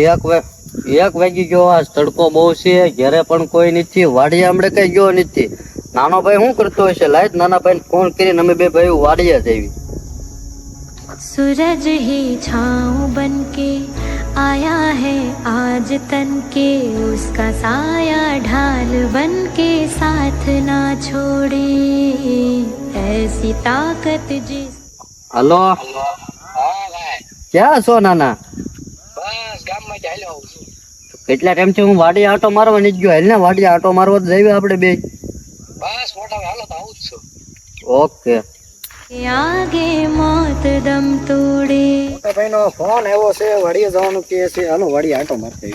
એક વાગી ગયો. આ તડકો બહુ છે, ઘરે પણ કોઈ નથી, વાડીએ હમણાં કઈ ગયો નથી. નાનો ભાઈ શું કરતો હશે? લાઈટ નાના ભાઈ ફોન કરીને અમે બે ભાઈ વાડીએ જઈએ. सूरज ही छाँव बनके आया है आज तन के, उसका साया ढाल बनके साथ ना छोड़े, ऐसी ताकत जिस હલો, ક્યાં છો નાના? બસ ગામમાં ચાલ્યો આવું છું. કેટલા ટાઈમથી હું વાડીએ આટો મારવા નથી ગયો. હાલ ને વાડીએ આટો મારવા જઈએ આપણે બે. બસ મોટા હાલો તો આવું જ છું. ઓકે. आगे मौत दम तोड़े, મોટા ભાઈ નો ફોન આવ્યો છે, વાડીએ જવાનું કે છે. હાલો વાડીએ આટો મારતા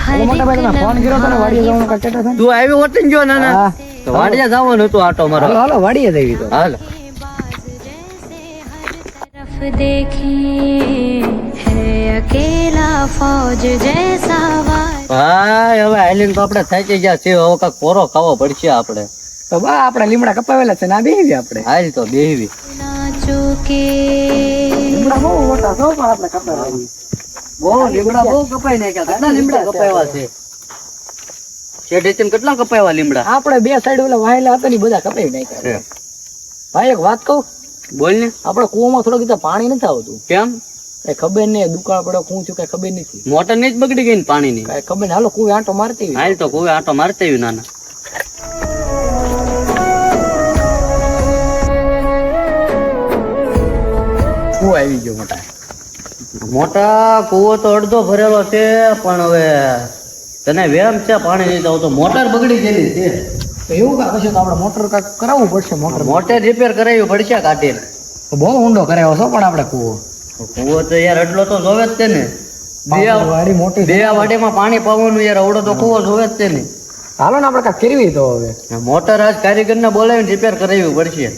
हर મોટા ભાઈ તમે ફોન કર્યો તો ને વાડીએ જવાનું કઈ કહેતા હતા ને? તું આવ્યો હોત ને જો નાના, તો વાડીએ જવાનું હતું આટો હાલો મારવા. હાલો વાડીએ જઈએ તો. હાલ. तरफ देखें है अकेला फौज जैसा वार, ભાઈ હવે આઈલીન તો આપણે થાકી ગયા છે. હવે કાંઈક પોરો ખાવો પડશે આપણે. તો બા આપણે લીમડા કપાવેલા છે ને આ બેહી આપણે. હાલ તો બેહવી. नाचों के લીમડા બહુ મોટા છો પણ આપણે કપાવેલા. બહુ લીમડા બહુ કપાઈ નાખ્યા. કેટલા લીમડા કપાવ્યા છે? શેઢેથી કેટલા કપાવ્યા લીમડા? આપણે બે સાઈડ ઓલા વાયેલા હતા ને ઈ બધા કપાવી નાખ્યા. ભાઈ એક વાત કહું, બોલ ને. આપણે કૂવામાં થોડુંક પાણી નથી આવતું. કેમ? કઈ ખબર નહીં, દુકાળ પડે શું છું કઈ ખબર નથી. મોટર ની જ બગડી ગઈ ને પાણીની? કઈ ખબર નહીં. હાલો કુએ આંટો મારતી હોય. હાલ તો કોઈ આટો મારતા આવ્યું નાના. કુવો આવી ગયો મોટા. મોટા કુવો તો અડધો ભરેલો છે, પણ હવે તને વેમ છે પાણી નહીં આવતો. મોટર બગડી ગયેલી છે. તો એવું કા પછી તો આપણે મોટર કાંઈક કરાવવું પડશે. મોટર રિપેર કરાવવી પડશે કાઢીને. તો બહુ ઊંડો કરાવ્યો છો પણ આપણે કુવો. કુવો તો યાર એટલો તો જોવે જ છે ને. વાડી મોટી બે વાડીમાં પાણી પાવાનું યાર અવડો તો કુવો જોવે જ છે ને. હાલો ને આપણે કાંઈક કરવી તો હવે. મોટર આજ કારીગરને બોલાવીને રિપેર કરાવવી પડશે.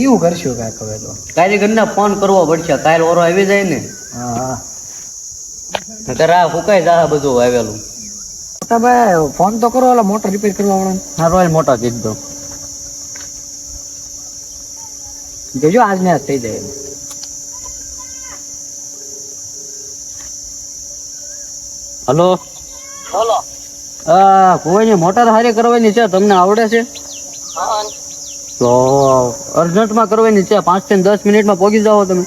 એવું કરશું કાંઈક હવે તો. કારીગરને ફોન કરવો પડશે. કાલ ઓરો આવી જાય ને, હા હા. નકર આ ફૂકાઈ જાય બધું આવેલું. મોટા ભાઈ ફોન તો કરો, ઓલા મોટર રિપેર કરવા વાળા. હા રોયલ મોટા કીધું. જોજો આજ ને આજ થઈ જાય. હલો. બોલો. કોઈની મોટર હારી કરવાની છે, તમને આવડે છે? તો અર્જન્ટમાં કરવાની છે. 5 થી 10 મિનિટમાં પહોંચી જાઓ તમે.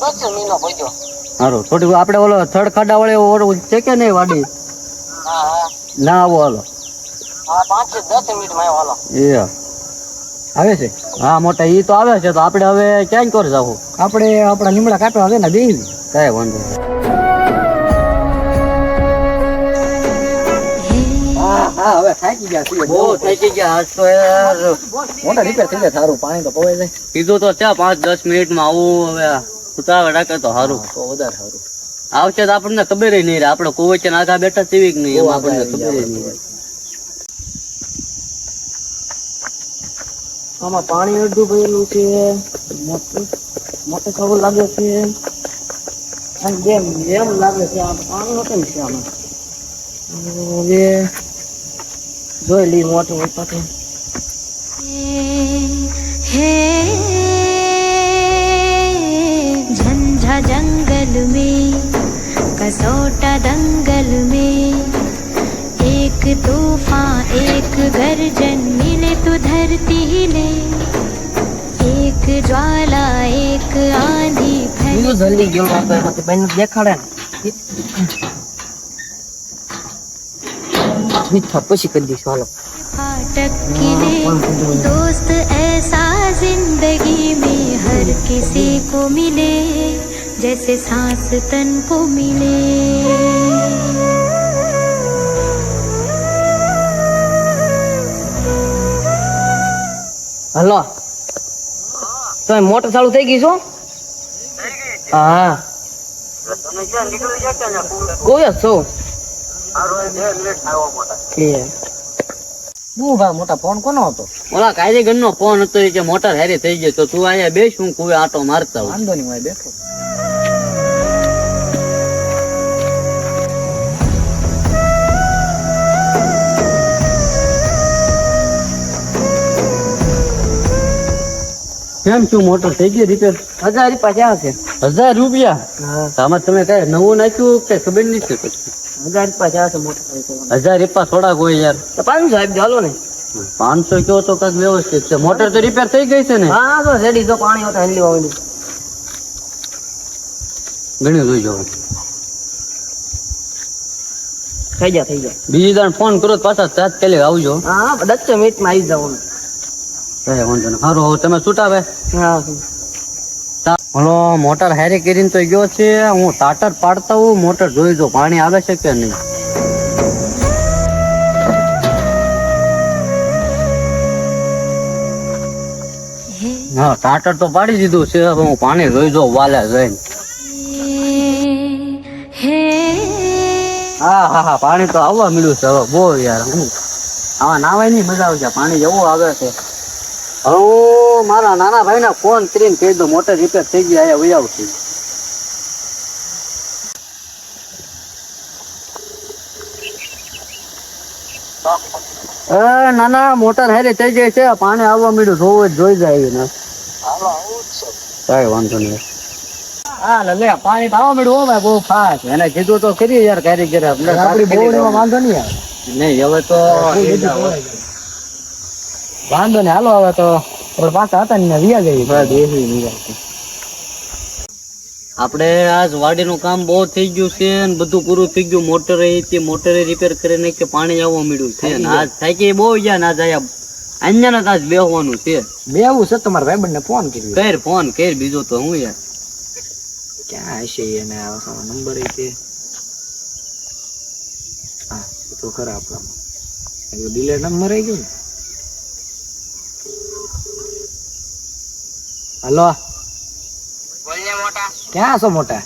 10 મિનિટમાં પહોંચ્યો. સારું. થોડી આપણે ઓલો થર્ડ ખાડા વાળી છે કે નહીં વાડી? હા હા ના આવો હાલો. હા 5 થી 10 મિનિટમાં આવ્યો. હાલો એ આવે છે. હા મોટા ઈ તો આવે છે. તો આપણે હવે ક્યાં કરી જાવું? આપણે આપણા લીમડા કાઢવા આવે ને બેહી. કાંઈ વાંધો નહીં. હા હા હવે થાકી ગયા છીએ. બહુ થઈ ગયા આજ તો યાર. મોટા રિપેર થઈ જાય સારું. પાણી તો પવાઈ જાય કીધું તો ત્યાં 5-10 મિનિટમાં આવું. હવે ઉતાવળ રાખે તો સારું. તો વધારે સારું. આવશે તો આપણને ખબર નહીં રહે. આપણે કોઈ વચ્ચે આગા બેઠા તેવી કે નહીં, એમાં આપણને ખબર નહીં રહે. આમાં પાણી અડધું ભરેલું છે. મોટે ખબર લાગે છે. અને જેમ લાગે છે આમ પાણી હોતું છે આમાં. હવે જોઈ લઈ મોટું હોય પાછું. है झंझा जंगल में कसोटा दंगल में, एक तूफान एक गर्जन मिले तो धरती हिले, एक ज्वाला एक आंधी फैले, જલ્દી ગયો બેન દેખાડે ને પછી કરી દઈશું. હાલો फाटक किले दोस्त ऐसा जिंदगी में हर किसी को मिले, जैसे सांस तन को मिले. હલો તો મોટર ચાલુ થઈ ગઈ છો? હા કોઈ જ છો? હું ભા મોટા ફોન કોનો હતો? ઓલા કારીગર નો ફોન હતો કે મોટર હારી થઈ ગઈ, તો તું અહીંયા બેસ, હું કોઈ આટો મારતા હું. વાંધો નહીં, હું બેઠો. કેમ શું મોટર થઈ ગઈ રિપેર? 1000 રૂપિયા ક્યાં છે? 1000 રૂપિયા? હા, આમાં તમે કઈ નવું નાખ્યું કે ખબર નથી? 1000 રૂપિયા ક્યાં છે મોટર? 1000 રૂપિયા થોડા કોઈ યાર. તો 500 આપી દો, હાલો ને. 500 કયો તો કઈક વ્યવસ્થિત છે. મોટર તો રિપેર થઈ ગઈ છે ને? હા તો રેડી, તો પાણી હોતા હેલી વાળી ઘણી જોઈ જાવ. થઈ જાય. બીજી દાણ ફોન કરો તો પાછા તાત્કાલિક આવજો. હા 10 મિનિટમાં આવી જવાનું. કઈ વાંધો નહીં. સારું હવે તમે છૂટા ભાઈ. હા હલો, મોટર હારી કરીને તો ગયો છે. હું તાટર પાડતા હું મોટર જોઈ જો પાણી આવે છે કે નહીં. હા તાટર તો પાડી દીધું છે. હવે હું પાણી જોઈ જો વાલે જઈને. હા પાણી તો આવવા મળ્યું છે હવે. બહુ યાર હું આવા નાવાય નહીં મજા આવે છે. પાણી એવું આવે છે. હવે હું મારા નાના ભાઈને ફોન કરીને કહી દઉં મોટર રિપેર થઈ ગઈ અહીંયા વહી આવશે. નાના મોટર હારી થઈ ગઈ છે. પાણી આવવા મળ્યું જોવું જોઈ જાય ને. કઈ વાંધો નહીં. હા લે પાણી તો આવવા મળ્યું હો ભાઈ બહુ ફાસ્ટ. એને કીધું તો કરી યાર કારીગર આપણી બોર્ડમાં વાંધો નહીં આવે. નહીં હવે તો વાંધો ને. હાલો હવે તો પાછા હતા ને વ્યા જઈએ. આપણે આજ વાડીનું કામ બહુ થઈ ગયું છે ને બધું પૂરું થઈ ગયું. મોટરે રિપેર કરી નાખી. પાણી આવવા મળ્યું છે ને આજ થાકી બહુ ગયા ને. આજ અહીંયા આજ બેહવાનું છે. બેવું છે તમારા ભાઈબંધ ને ફોન કર્યો. કર ફોન કર. બીજું તો હું યાર ક્યાં હશે એને નંબર છે? હા તો ખરા આપણામાં ડિલેટ નંબર આવી ગયો ને. હલો ક્યાં છો મોટા?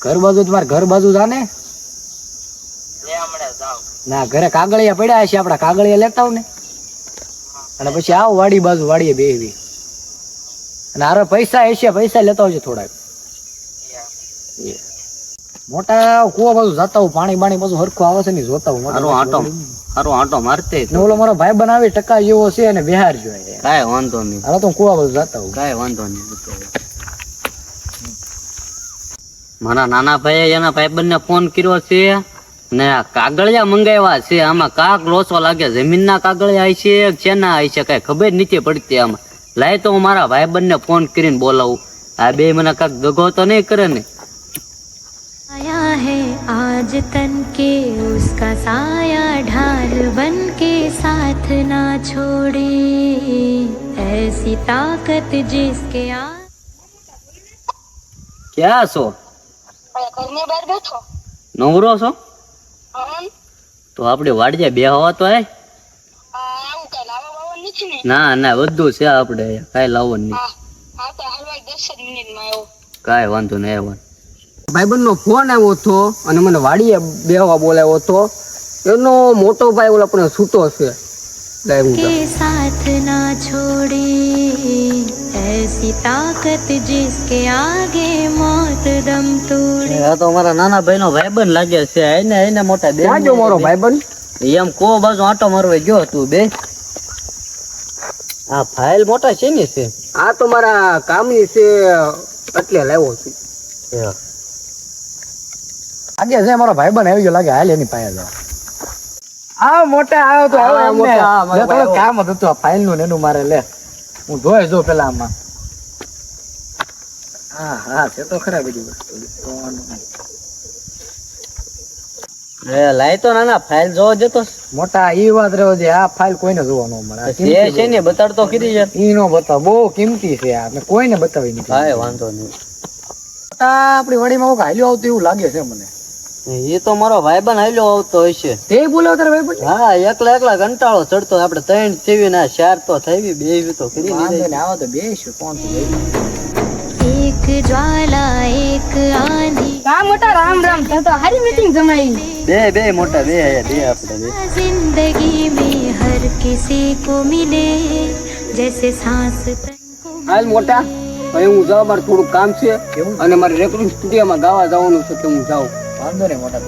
ઘર બાજુ તમારે ઘર બાજુ જાને ના ઘરે કાગળિયા પડ્યા છે. આપડા કાગળિયા લેતા આવ ને અને પછી આવો વાડી બાજુ વાડીએ બેહી. અને હારે પૈસા હશે, પૈસા લેતા આવજો થોડાક. મોટા કુવા બાજુ જતા હું પાણી બાણી બધું હરખું આવે છે ને જોતા હું. હારો આંટો મારતે ઓલો મારો ભાઈ બનાવી ટકા જેવો છે અને બિહાર જોઈએ. કાંઈ વાંધો નહીં. હાલો તો કુવા બાજુ જતા હું. કાંઈ વાંધો નહીં. મારા નાના ભાઈ એના ભાઈબંધને ફોન કર્યો છે ને કાગળિયા મંગાવ્યા છે. આમાં કાક લોચો લાગે. જમીનના કાગળિયા આવી છે ચેના આવી છે કઈ ખબર નથી પડતી. આમાં લાય તો હું મારા ભાઈબંધને ફોન કરીને બોલાવું. આ બે મને કાક દગો તો નહીં કરે ને. आया है आज तन के उसका साया ढाल बन के साथ ना छोड़े ऐसी ताकत जिसके ક્યાં છો? ઘરની બહાર બેઠો. નવરો છો? હા, તો આપણે વાડીએ બે હવા તો હે. આવું કઈ લાવવા બાવવા નથી ને? ના બધું છે આપણે. કાંઈ લાવવાનું નહીં. હા તો હલવાઈ 10 જ મિનિટમાં આવ્યો. કાંઈ વાંધો નહીં. આવવાનું ભાઈબંધ નો ફોન આવ્યો હતો અને મને વાડીએ બેહવા બોલાવ્યો હતો. એનો મોટો ભાઈ ઓલા પણ છૂટો છે. के साथ ना छोड़े ऐसी ताकत जिसके आगे मौत दम तोड़े. આ તો મારા નાના ભાઈ નો ભાઈબંધ લાગે છે. એને મોટા બે ક્યાં ગયો મારો ભાઈબંધ? એમ કો બાજુ આંટો મારવા ગયો તું બે. આ ફાઇલ મોટા છે ને છે. આ તો મારા કામની છે એટલે લાવ્યો છું. આગે છે મારો ભાઈબંધ આવી ગયો લાગે. હાલ એની પાસે જાવ. આ મોટા આવ્યો તો હા, એમને. મોટા, લે, થોડું કામ હતું આ ફાઇલ નું ને એનું મારે લે. હું જોઈ જો પેલા આમાં. હા છે તો ખરા બધી વસ્તુ. લાય તો નાના ફાઇલ જોવા જતો મોટા ઈ વાત રહ્યો છે. આ ફાઇલ કોઈને જોવા ન મળે. છે ને બતાડતો કીધી યાર. ઈ નો બતાવ. બહુ કિંમતી છે આ. મેં કોઈને બતાવી નથી. કાંઈ વાંધો નહીં. આપડી વાડીમાં કોક હાલ્યો આવતું એવું લાગે છે મને. એ તો મારો ભાઈબંધ હાલ્યો આવતો હશે. તે બોલાવ તારા ભાઈબંધ? હા એકલા કંટાળો ચડતો. આપણે 3 થેવી ને 4 તો થઈ બે તો કરી વાંધો નહીં, આવો તો બેસ્યું. કોણ તું एक ज्वाला एक आंधी હા મોટા રામ રામ. તો હારી મીટિંગ જમાઈ. બે મોટા બે આપણે બે. जिंदगी में हर किसी को मिले जैसे सांस तन को હાલ મોટા હવે હું જાઉં. મારે થોડું કામ છે અને મારે રેકોર્ડિંગ સ્ટુડિયોમાં ગાવા જવાનું છે. તો હું જાઉં. વાંધો નહીં મોટા.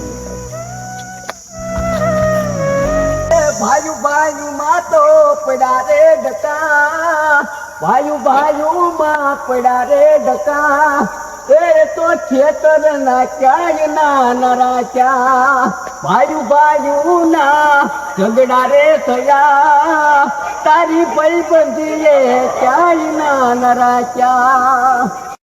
ભાઈ માં તો પડ્યા રે ડકા ભાયુ માં પડ્યા રે ડકા એ તો ખેતર ના ક્યાંય ના નરાચ્યા ભાયુ ના ઝઘડા રે થયા તારી ભાઈબંધીએ ક્યાંય ના નરાચ્યા